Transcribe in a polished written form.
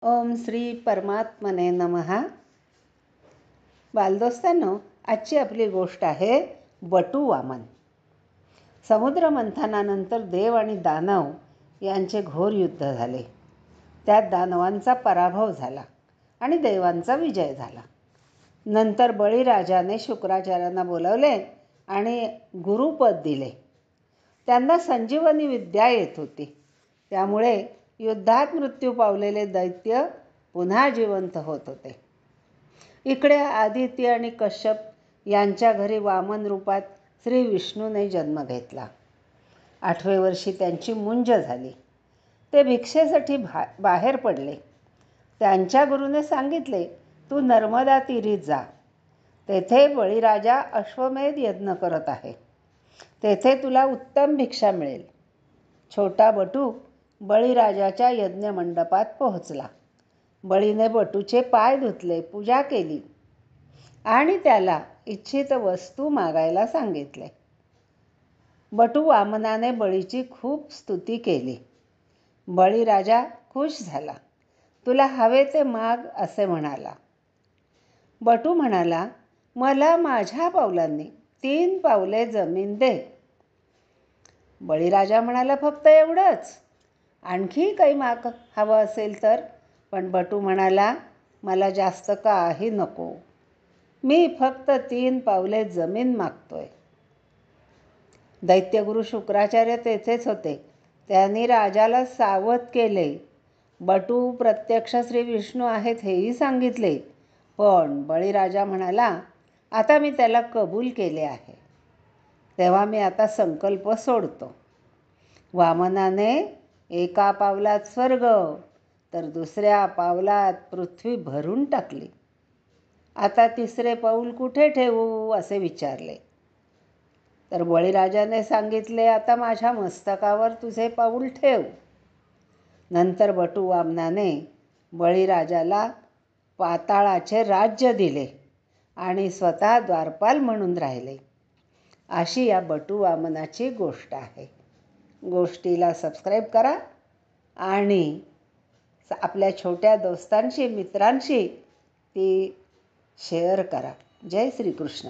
ओम श्री परमात्मने नमः. बालदोस्तांनो, आजची आपली गोष्ट आहे बटू वामन. समुद्र मंथनानंतर देव आणि दानव यांचे घोर युद्ध झाले. त्यात दानवांचा पराभव झाला आणि देवांचा विजय झाला. नंतर बळीराजाने शुक्राचार्यांना बोलावले आणि गुरुपद दिले. त्यांना संजीवनी विद्या येत होती. त्यामुळे युद्धात मृत्यू पावलेले दैत्य पुन्हा जिवंत होत होते. इकडे आदित्य आणि कश्यप यांच्या घरी वामन रूपात श्री विष्णूने जन्म घेतला. 8व्या वर्षी त्यांची मुंज झाली. ते भिक्षेसाठी बाहेर पडले. त्यांच्या गुरुने सांगितले, तू नर्मदा तीरी जा. तेथे बळीराजा अश्वमेध यज्ञ करत आहे. तेथे तुला उत्तम भिक्षा मिळेल. छोटा बटू बळीराजाच्या यज्ञमंडपात पोहोचला. बळीने बटूचे पाय धुतले, पूजा केली आणि त्याला इच्छित वस्तू मागायला सांगितले. बटू वामनाने बळीची खूप स्तुती केली. बळीराजा खुश झाला. तुला हवे ते माग असे म्हणाला. बटू म्हणाला, मला माझ्या पावलांनी 3 पावले जमीन दे. बळीराजा म्हणाला, फक्त एवढंच? आणखी काही माग हवं असेल तर? पण बटू म्हणाला, मला जास्त काही नको. मी फक्त 3 पावले जमीन मागतोय. दैत्यगुरु शुक्राचार्य तेथेच होते. त्यांनी राजाला सावध केले. बटू प्रत्यक्ष श्री विष्णू आहेत हेही सांगितले. पण बळीराजा म्हणाला, आता मी त्याला कबूल केले आहे, तेव्हा मी आता संकल्प सोडतो. वामनाने एका पावलात स्वर्ग तर दुसऱ्या पावलात पृथ्वी भरून टाकली. आता 3रे पाऊल कुठे ठेवू असे विचारले. तर बळीराजाने सांगितले, आता माझ्या मस्तकावर तुझे पाऊल ठेव. नंतर बटू वामनाने बळीराजाला पाताळाचे राज्य दिले आणि स्वतः द्वारपाल म्हणून राहिले. अशी या बटू वामनाची गोष्ट आहे. गोष्टीला सबस्क्राईब करा आणि आपल्या छोट्या दोस्तांशी, मित्रांशी ती शेअर करा. जय श्रीकृष्ण.